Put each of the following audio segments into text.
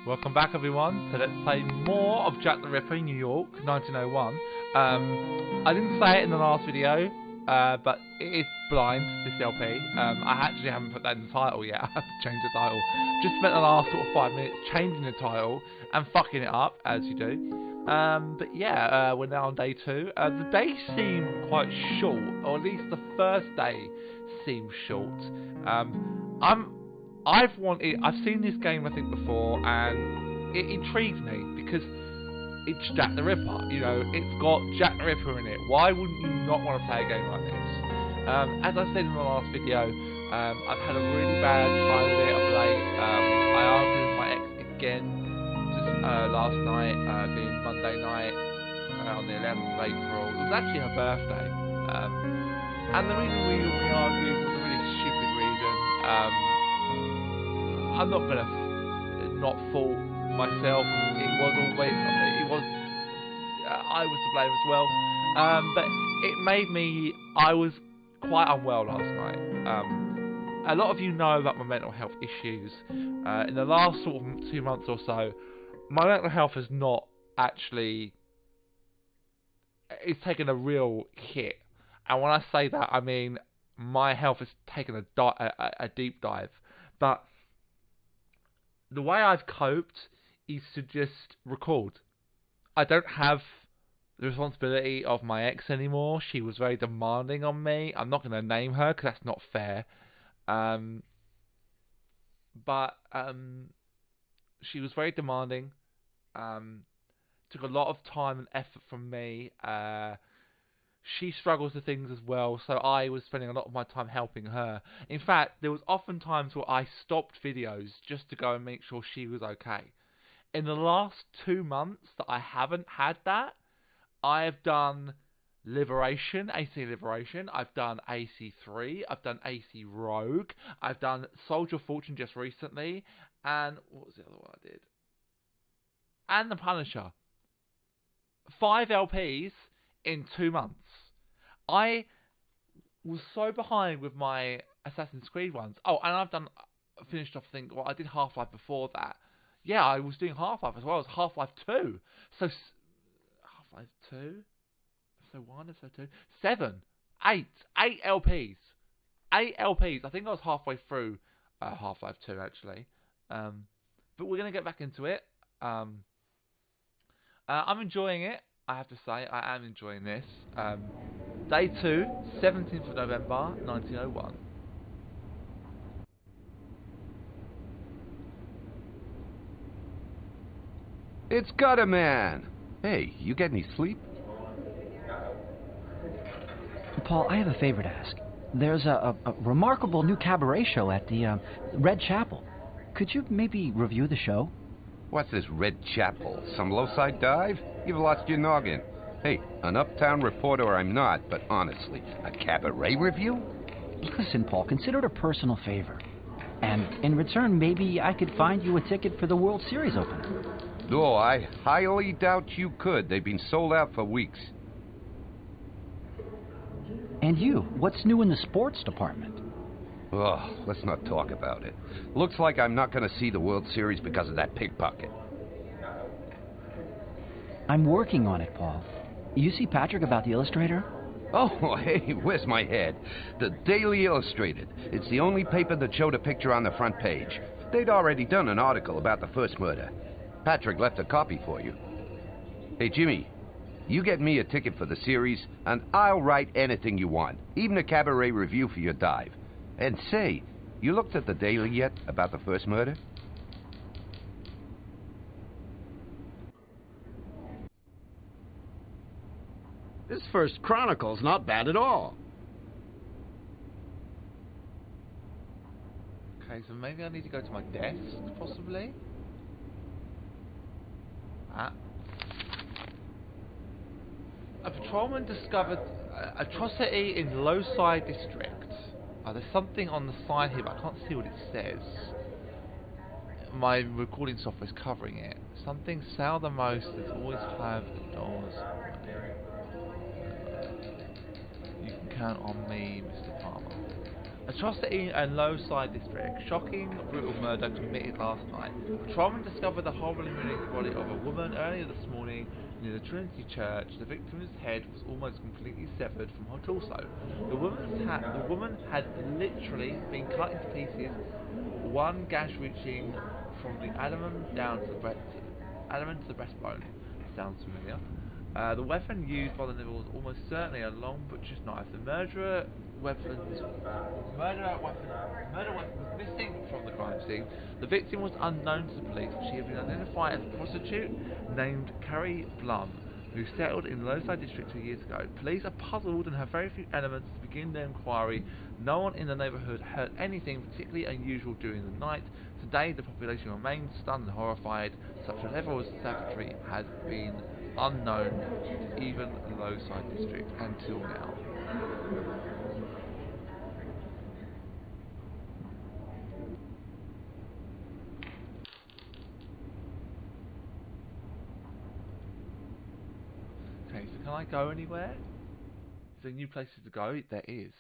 Welcome back everyone to Let's Play more of Jack the Ripper in New York, 1901. I didn't say it in the last video, but it is blind, this LP. I actually haven't put that in the title yet. I have to change the title. Just spent the last sort of 5 minutes changing the title and fucking it up, as you do. But yeah, we're now on day 2. The days seem quite short, or at least the first day seems short. I've seen this game I think before, and it intrigues me because it's Jack the Ripper. You know, it's got Jack the Ripper in it. Why wouldn't you not want to play a game like this? As I said in the last video, I've had a really bad time with it of late. I argued with my ex again just last night, being Monday night on the 11th of April. It was actually her birthday, and the reason we argued was a really stupid reason. I'm not gonna not fault myself. I was to blame as well. But it made me. I was quite unwell last night. A lot of you know about my mental health issues. In the last sort of 2 months or so, my mental health has not actually. It's taken a real hit, and when I say that, I mean my health has taken a deep dive. But the way I've coped is to just record. I don't have the responsibility of my ex anymore. She was very demanding on me. I'm not going to name her because that's not fair. But she was very demanding. Took a lot of time and effort from me. She struggles with things as well, so I was spending a lot of my time helping her. In fact, there was often times where I stopped videos just to go and make sure she was okay. In the last 2 months that I haven't had that, I have done Liberation, AC Liberation, I've done AC3, I've done AC Rogue, I've done Soldier of Fortune just recently, and what was the other one I did? And The Punisher. 5 LPs in 2 months. I was so behind with my Assassin's Creed ones. Oh, and I've finished off, I did Half-Life before that. Yeah, I was doing Half-Life as well as Half-Life 2. So, Half-Life 2? Episode 1, Episode 2? 7. 8 LPs. 8 LPs. I think I was halfway through Half-Life 2, actually. But we're going to get back into it. I'm enjoying it. I have to say, I am enjoying this. Day 2, 17th of November, 1901. It's Gutter Man! Hey, you get any sleep? Paul, I have a favor to ask. There's a remarkable new cabaret show at the Whitechapel. Could you maybe review the show? What's this Whitechapel? Some low-side dive? You've lost your noggin. Hey, an uptown reporter I'm not, but honestly, a cabaret review? Listen, Paul, consider it a personal favor. And in return, maybe I could find you a ticket for the World Series opener. Oh, I highly doubt you could. They've been sold out for weeks. And you, what's new in the sports department? Oh, let's not talk about it. Looks like I'm not going to see the World Series because of that pickpocket. I'm working on it, Paul. You see Patrick about the Illustrator? Oh, hey, where's my head? The Daily Illustrated. It's the only paper that showed a picture on the front page. They'd already done an article about the first murder. Patrick left a copy for you. Hey, Jimmy, you get me a ticket for the series, and I'll write anything you want, even a cabaret review for your dive. And say, you looked at the Daily yet about the first murder? This first chronicle's not bad at all. Okay, so maybe I need to go to my desk, possibly? A patrolman discovered atrocity in Lowside District. There's something on the side here, but I can't see what it says. My recording software is covering it. Something sell the most is always have the doors. You can count on me, Mr. Palmer. Atrocity and low side district. Shocking, brutal murder committed last night. Patrolmen discovered the horribly mutilated body of a woman earlier this morning near the Trinity Church. The victim's head was almost completely severed from her torso. The woman had literally been cut into pieces, one gash reaching from the abdomen to the breastbone. Sounds familiar. The weapon used by the nibble was almost certainly a long butcher's knife. The murder weapon was missing from the crime scene. The victim was unknown to the police. She had been identified as a prostitute named Carrie Blum, who settled in the Lowside district 2 years ago. Police are puzzled and have very few elements to begin their inquiry. No one in the neighbourhood heard anything particularly unusual during the night. Today, the population remains stunned and horrified. Such a level of savagery has been unknown to even the Lowside district until now. Okay, so can I go anywhere? Is there new places to go? There is.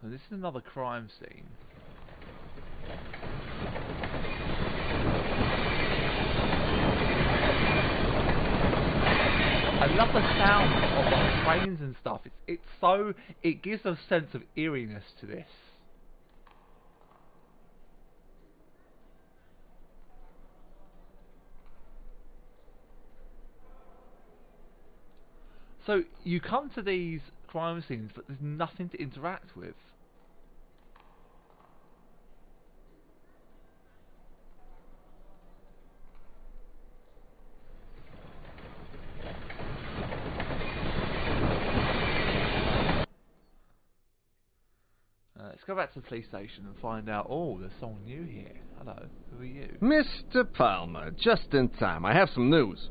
So this is another crime scene. I love the sound of the trains and stuff. It gives a sense of eeriness to this. So you come to these crime scenes, but there's nothing to interact with. Let's go back to the police station and find out. Oh, there's someone new here. Hello, who are you? Mr. Palmer, just in time. I have some news.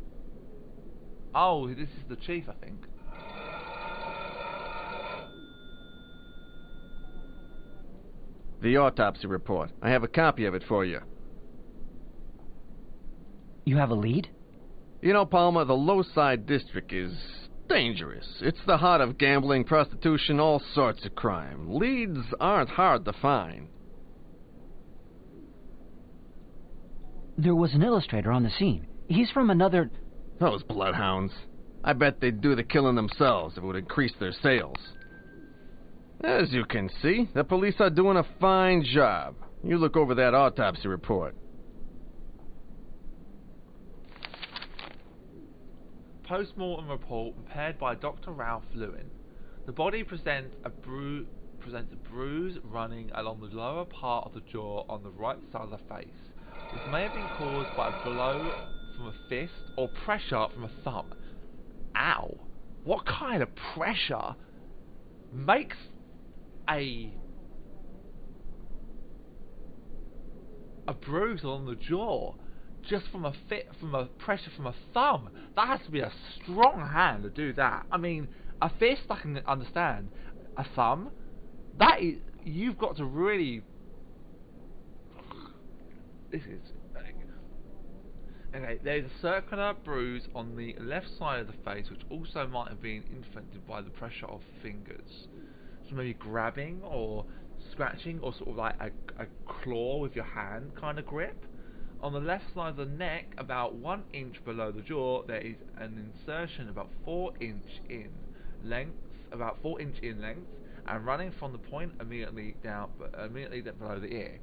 Oh, this is the chief, I think. The autopsy report. I have a copy of it for you. You have a lead? You know, Palmer, the Lowside district is dangerous. It's the heart of gambling, prostitution, all sorts of crime. Leads aren't hard to find. There was an illustrator on the scene. He's from another... Those bloodhounds. I bet they'd do the killing themselves if it would increase their sales. As you can see, the police are doing a fine job. You look over that autopsy report. Post-mortem report prepared by Dr. Ralph Lewin. The body presents a bruise running along the lower part of the jaw on the right side of the face. This may have been caused by a blow from a fist or pressure from a thumb. Ow! What kind of pressure makes a bruise along the jaw just from a pressure from a thumb? That has to be a strong hand to do that. I mean, a fist I can understand. A thumb? That is... You've got to really... This is... Okay, there's a circular bruise on the left side of the face, which also might have been inflicted by the pressure of fingers. So maybe grabbing or scratching, or sort of like a claw with your hand kind of grip. On the left side of the neck, about 1 inch below the jaw, there is an insertion about 4 inch in length, and running from the point immediately below the ear.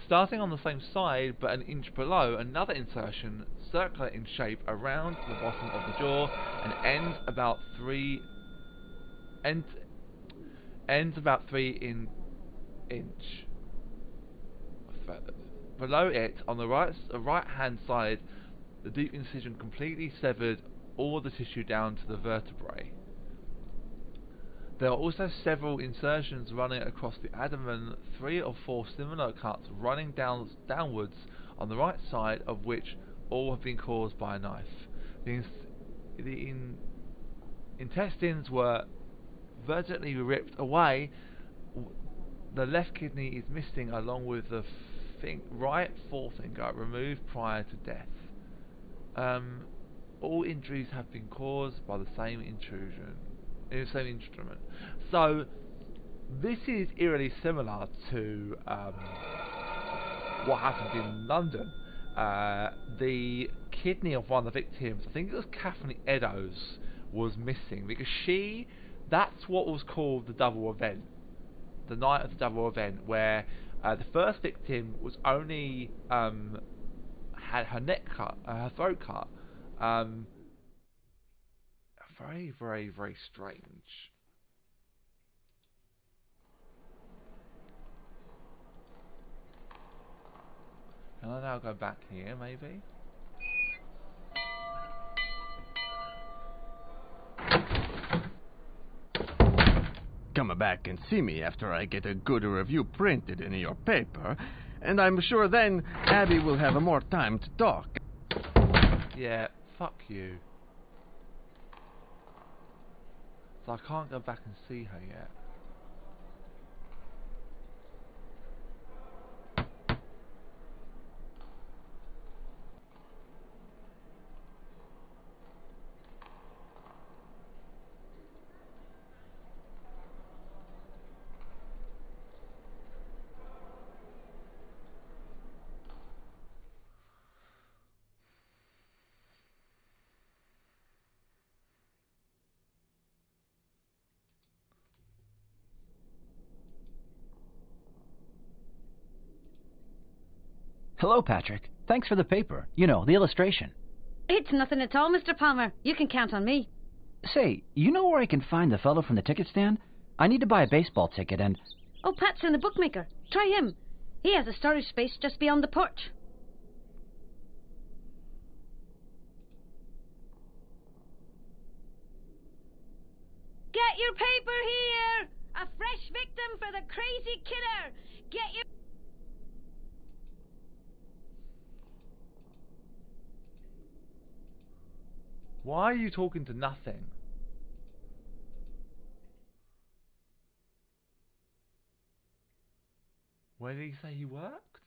Starting on the same side, but 1 inch below, another insertion, circular in shape, around the bottom of the jaw, and ends about 3 inch. Below it, on the right hand side, the deep incision completely severed all the tissue down to the vertebrae. There are also several insertions running across the abdomen, 3 or 4 similar cuts running downwards on the right side, of which all have been caused by a knife. The intestines were vertically ripped away. The left kidney is missing, along with the right forefinger removed prior to death. All injuries have been caused by the same intrusion. in the same instrument. So this is eerily similar to what happened in London. The kidney of one of the victims, I think it was Catherine Eddowes, was missing because that's what was called the double event, the night of the double event, where the first victim was only had her neck cut, her throat cut. Very, very, very strange. Can I now go back here, maybe? Come back and see me after I get a good review printed in your paper, and I'm sure then Abby will have more time to talk. Yeah, fuck you. So I can't go back and see her yet. Hello, Patrick. Thanks for the paper. You know, the illustration. It's nothing at all, Mr. Palmer. You can count on me. Say, you know where I can find the fellow from the ticket stand? I need to buy a baseball ticket and... Oh, Pat's in the bookmaker. Try him. He has a storage space just beyond the porch. Get your paper here! A fresh victim for the crazy killer! Get your... Why are you talking to nothing? Where did he say he worked?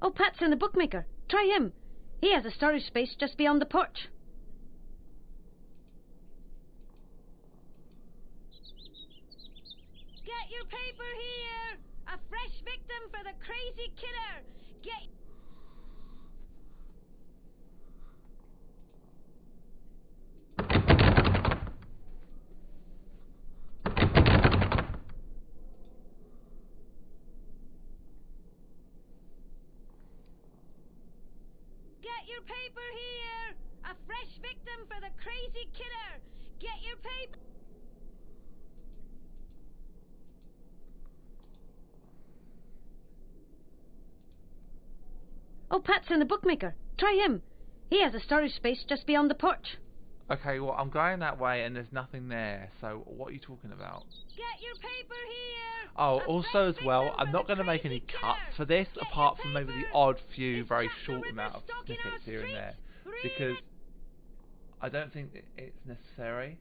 Oh, Pat's in the bookmaker. Try him. He has a storage space just beyond the porch. Get your paper here! A fresh victim for the crazy killer! Get... Get your paper here! A fresh victim for the crazy killer! Get your paper... Oh, Pat's in the bookmaker. Try him. He has a storage space just beyond the porch. Okay, well, I'm going that way and there's nothing there, so what are you talking about? Get your paper here! Oh, A also as fresh well, victim I'm for not the going to make crazy any killer. cuts for this, Get apart your from maybe the paper. odd few, It's very Jack the short Ripper amount of stalking our snippets here and there, streets. Read because it. I don't think it's necessary.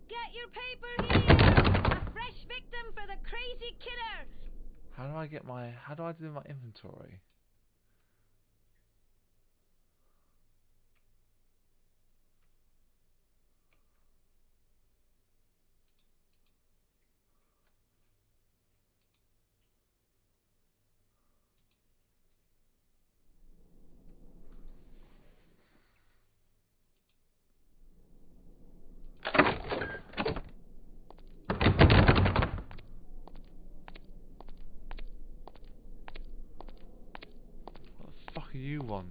Get your paper here! A fresh victim for the crazy killer! How do I do my inventory? What the fuck do you want?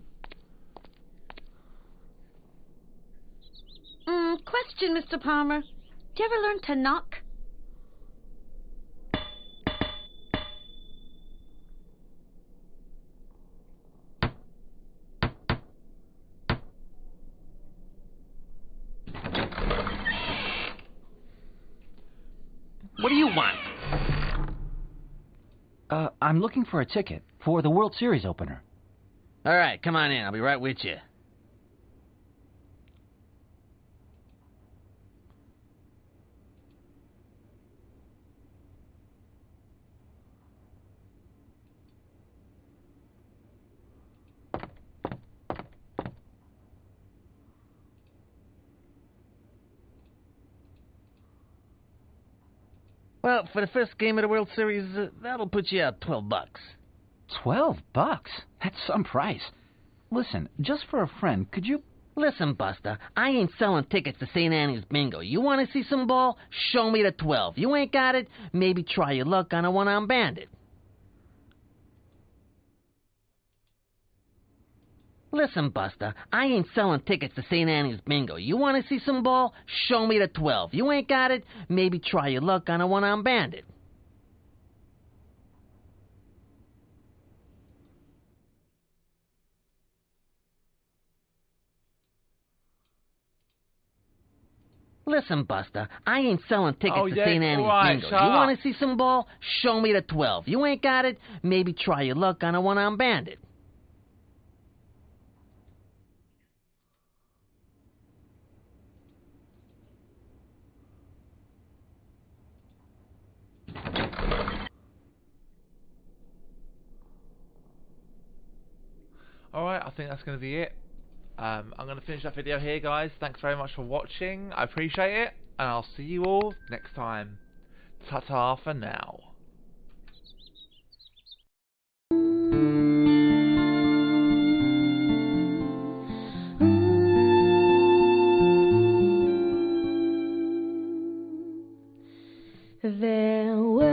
Question, Mr. Palmer. Do you ever learn to knock? What do you want? I'm looking for a ticket for the World Series opener. All right, come on in. I'll be right with you. Well, for the first game of the World Series, that'll put you out $12. $12? That's some price. Listen, just for a friend, could you... Listen, Buster, I ain't selling tickets to St. Annie's Bingo. You want to see some ball? Show me the 12. You ain't got it? Maybe try your luck on a one-armed bandit. Listen, Buster, I ain't selling tickets to St. Annie's Bingo. You want to see some ball? Show me the 12. You ain't got it? Maybe try your luck on a one-armed bandit. Listen, Buster, I ain't selling tickets to St. Annie's Bingo. You want to see some ball? Show me the 12. You ain't got it? Maybe try your luck on a one-armed bandit. Alright, I think that's going to be it. I'm going to finish that video here, guys. Thanks very much for watching. I appreciate it. And I'll see you all next time. Ta-ta for now. There were